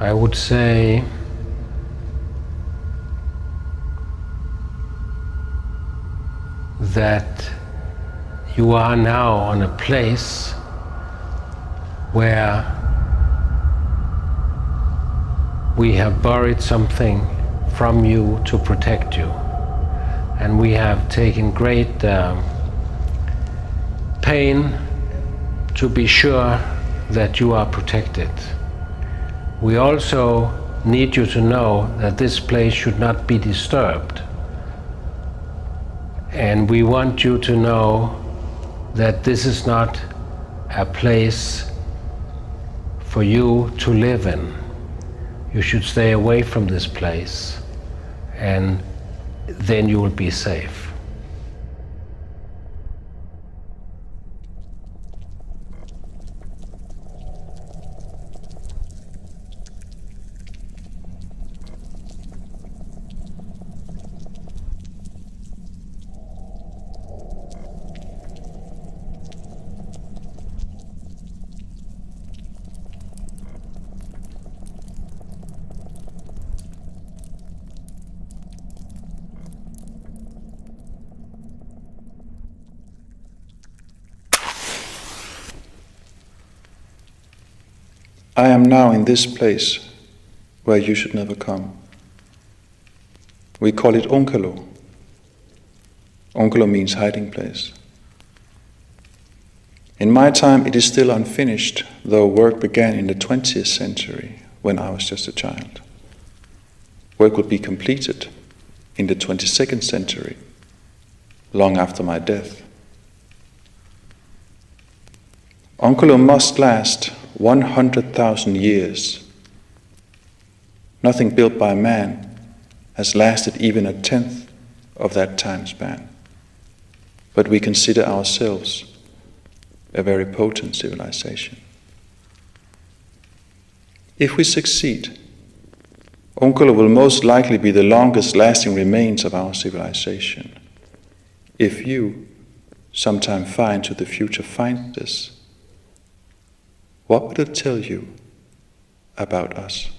I would say that you are now on a place where we have borrowed something from you to protect you, and we have taken great pain to be sure that you are protected. We also need you to know that this place should not be disturbed. And we want you to know that this is not a place for you to live in. You should stay away from this place, and then you will be safe. I am now in this place where you should never come. We call it Onkalo. Onkalo means hiding place. In my time it is still unfinished, though work began in the 20th century when I was just a child. Work will be completed in the 22nd century, long after my death. Onkalo must last 100,000 years. Nothing built by man has lasted even a tenth of that time span. But we consider ourselves a very potent civilization. If we succeed, Onkalo will most likely be the longest lasting remains of our civilization. If you, sometime far into the future, find this, what would it tell you about us?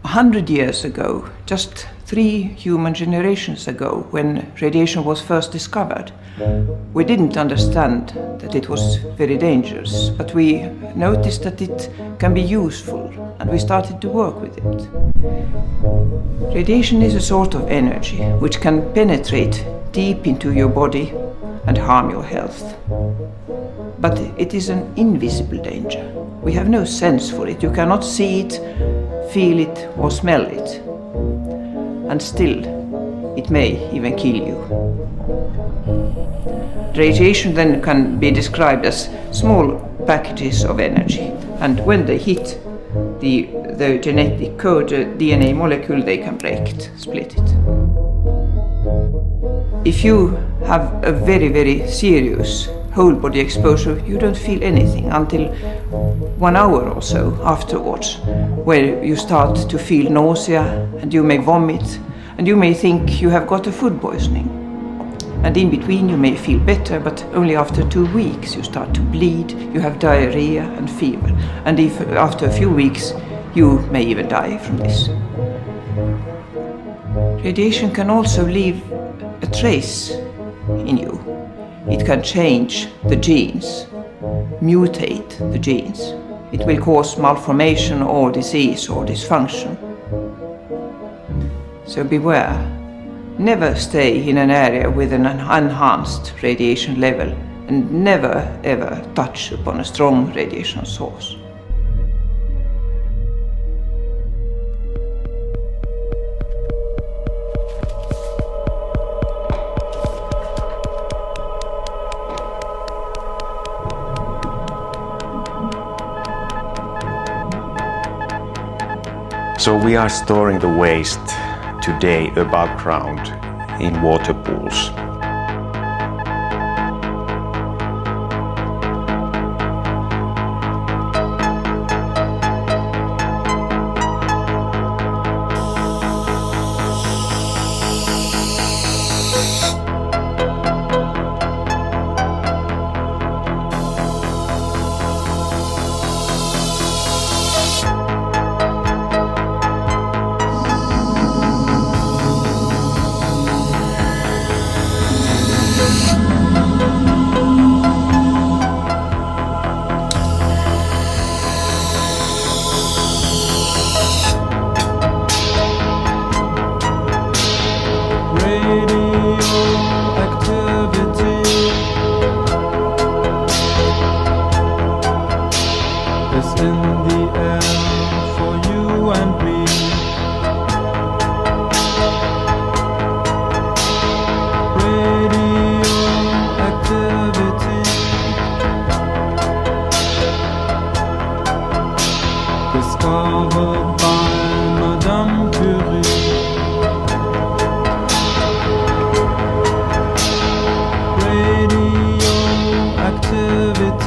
A 100 years ago, just 3 human generations ago, when radiation was first discovered, we didn't understand that it was very dangerous, but we noticed that it can be useful, and we started to work with it. Radiation is a sort of energy which can penetrate deep into your body and harm your health. But it is an invisible danger. We have no sense for it. You cannot see it, feel it, or smell it. And still, it may even kill you. Radiation then can be described as small packages of energy, and when they hit the genetic code, DNA molecule, they can break it, split it. If you have a very, very serious whole body exposure, you don't feel anything until 1 hour or so afterwards, where you start to feel nausea and you may vomit and you may think you have got a food poisoning. And in between you may feel better, but only after 2 weeks you start to bleed, you have diarrhea and fever, and if after a few weeks you may even die from this. Radiation can also leave a trace in you. It can change the genes, mutate the genes. It will cause malformation or disease or dysfunction. So beware. Never stay in an area with an enhanced radiation level, and never ever touch upon a strong radiation source. So we are storing the waste today above ground in water pools.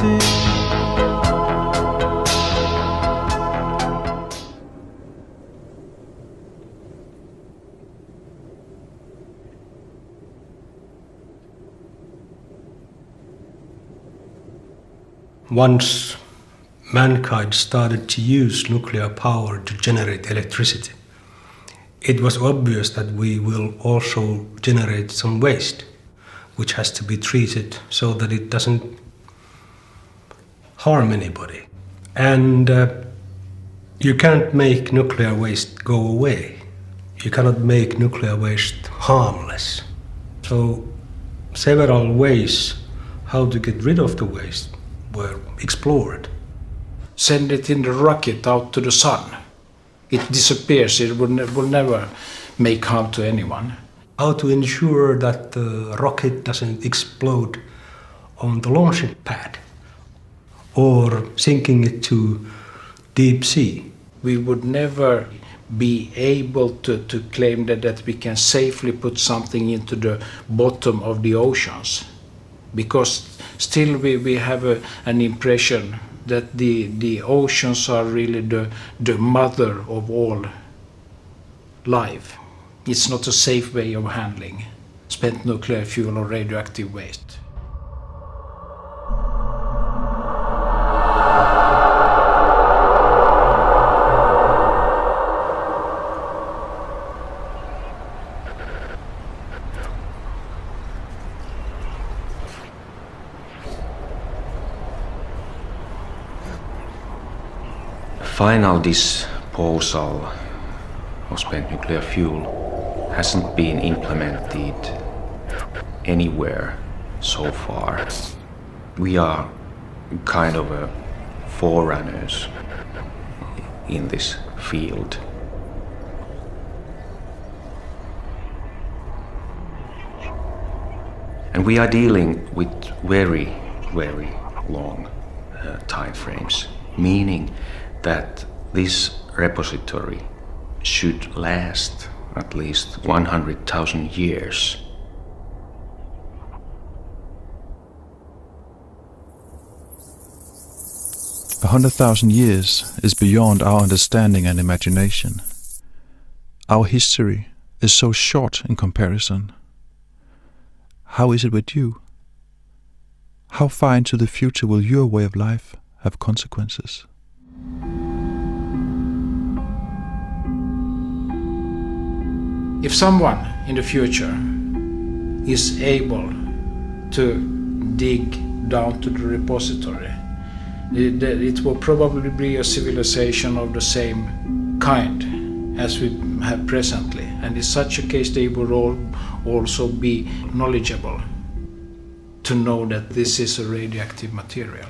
reality. Once mankind started to use nuclear power to generate electricity, it was obvious that we will also generate some waste, which has to be treated so that it doesn't harm anybody. And you can't make nuclear waste go away. You cannot make nuclear waste harmless. So several ways how to get rid of the waste were explored. Send it in the rocket out to the sun. It disappears, it will never make harm to anyone. How to ensure that the rocket doesn't explode on the launching pad or sinking it to deep sea. We would never be able to claim that we can safely put something into the bottom of the oceans, because still we have an impression that the oceans are really the mother of all life. It's not a safe way of handling spent nuclear fuel or radioactive waste. Final disposal of spent nuclear fuel hasn't been implemented anywhere so far. We are kind of forerunners in this field. And we are dealing with very, very long time frames, meaning that this repository should last at least 100,000 years. A 100,000 years is beyond our understanding and imagination. Our history is so short in comparison. How is it with you? How far into the future will your way of life have consequences? If someone in the future is able to dig down to the repository, it will probably be a civilization of the same kind as we have presently. And in such a case, they will all also be knowledgeable to know that this is a radioactive material.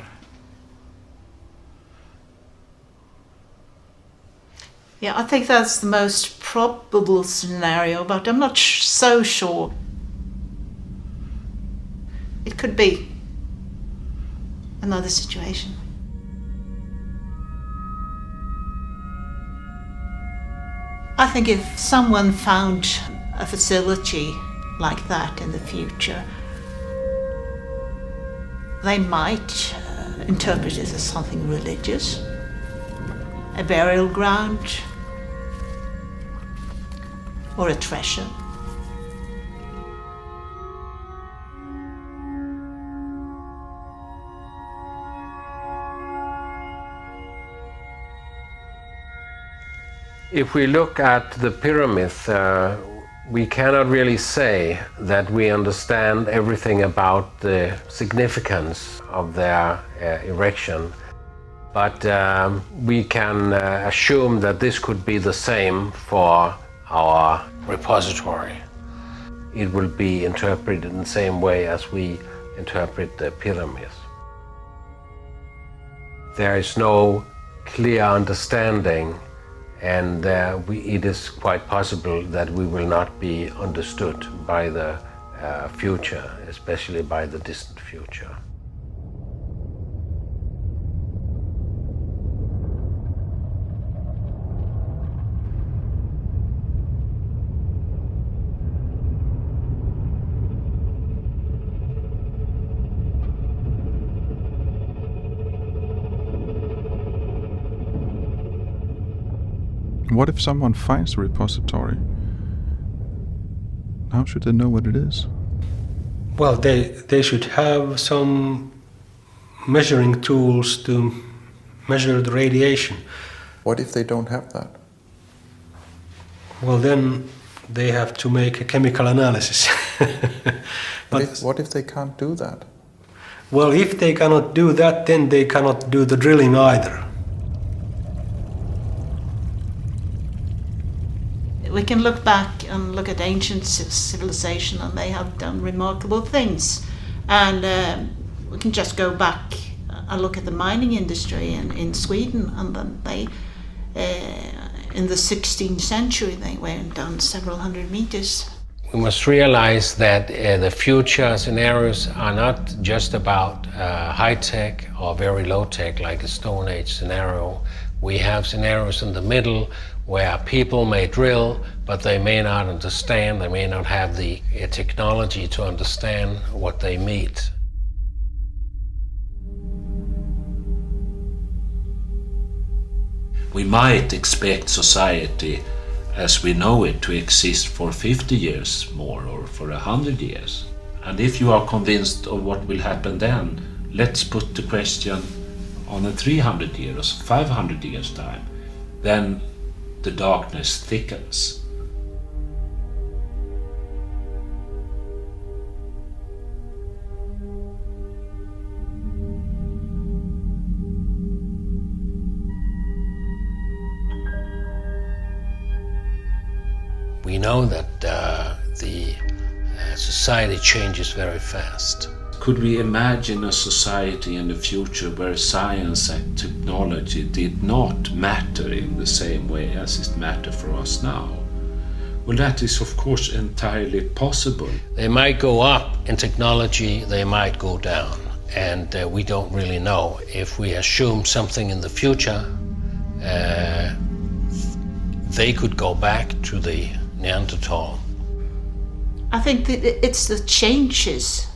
Yeah, I think that's the most probable scenario, but I'm not so sure. It could be another situation. I think if someone found a facility like that in the future, they might interpret it as something religious, a burial ground, or a treasure. If we look at the pyramids, we cannot really say that we understand everything about the significance of their erection. But we can assume that this could be the same for our repository. It will be interpreted in the same way as we interpret the pyramids. There is no clear understanding, and it is quite possible that we will not be understood by the future, especially by the distant future. What if someone finds the repository? How should they know what it is? Well, they should have some measuring tools to measure the radiation. What if they don't have that? Well, then they have to make a chemical analysis. But What if they can't do that? well, if they cannot do that, then they cannot do the drilling either. We can look back and look at ancient civilization, and they have done remarkable things. And we can just go back and look at the mining industry in Sweden, and then they, in the 16th century, they went down several hundred meters. We must realize that the future scenarios are not just about high-tech or very low-tech, like a Stone Age scenario. We have scenarios in the middle where people may drill, but they may not understand, they may not have the technology to understand what they meet. We might expect society as we know it to exist for 50 years more or for 100 years. And if you are convinced of what will happen then, let's put the question on a 300 years, 500 years time. Then the darkness thickens. We know that the society changes very fast. Could we imagine a society in the future where science and technology did not matter in the same way as it matters for us now? Well, that is of course entirely possible. They might go up in technology, they might go down, and we don't really know. If we assume something in the future, they could go back to the Neanderthal. I think that it's the changes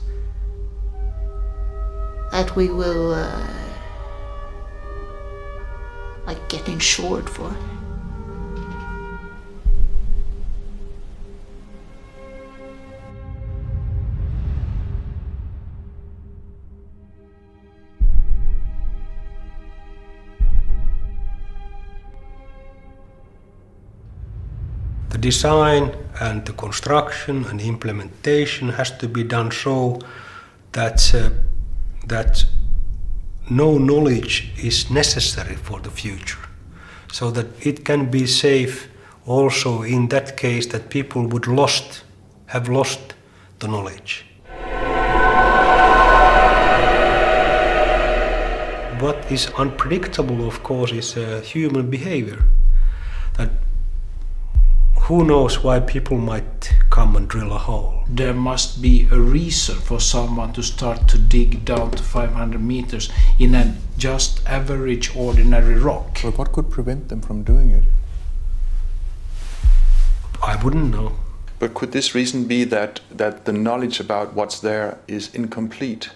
that we will like get insured for. The design and the construction and implementation has to be done so that that no knowledge is necessary for the future, so that it can be safe also in that case that people would have lost the knowledge. What is unpredictable, of course, is human behavior. That who knows why people might come and drill a hole? There must be a reason for someone to start to dig down to 500 meters in a just average ordinary rock. But what could prevent them from doing it? I wouldn't know. But could this reason be that the knowledge about what's there is incomplete?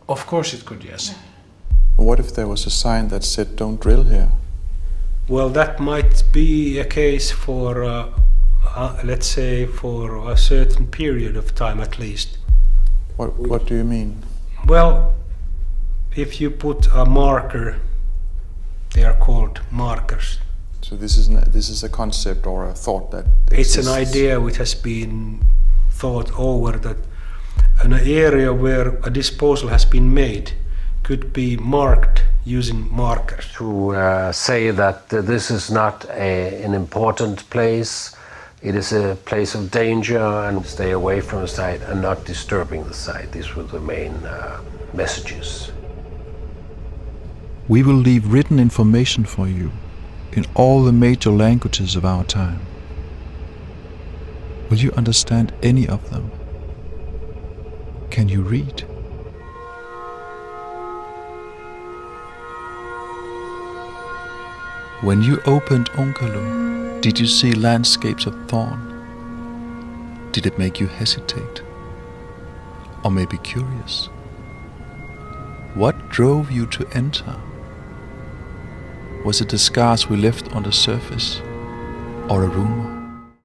Of course it could, yes. What if there was a sign that said, don't drill here? Well, that might be a case for, let's say, for a certain period of time at least. What do you mean? Well, if you put a marker, they are called markers. So this is a concept or a thought that It's exists. an idea which has been thought over, that an area where a disposal has been made could be marked using markers. To say that this is not an important place, it is a place of danger, and stay away from the site and not disturbing the site. These were the main messages. We will leave written information for you in all the major languages of our time. Will you understand any of them? Can you read? When you opened Onkalo, did you see landscapes of thorn? Did it make you hesitate? Or maybe curious? What drove you to enter? Was it the scars we left on the surface, or a rumor?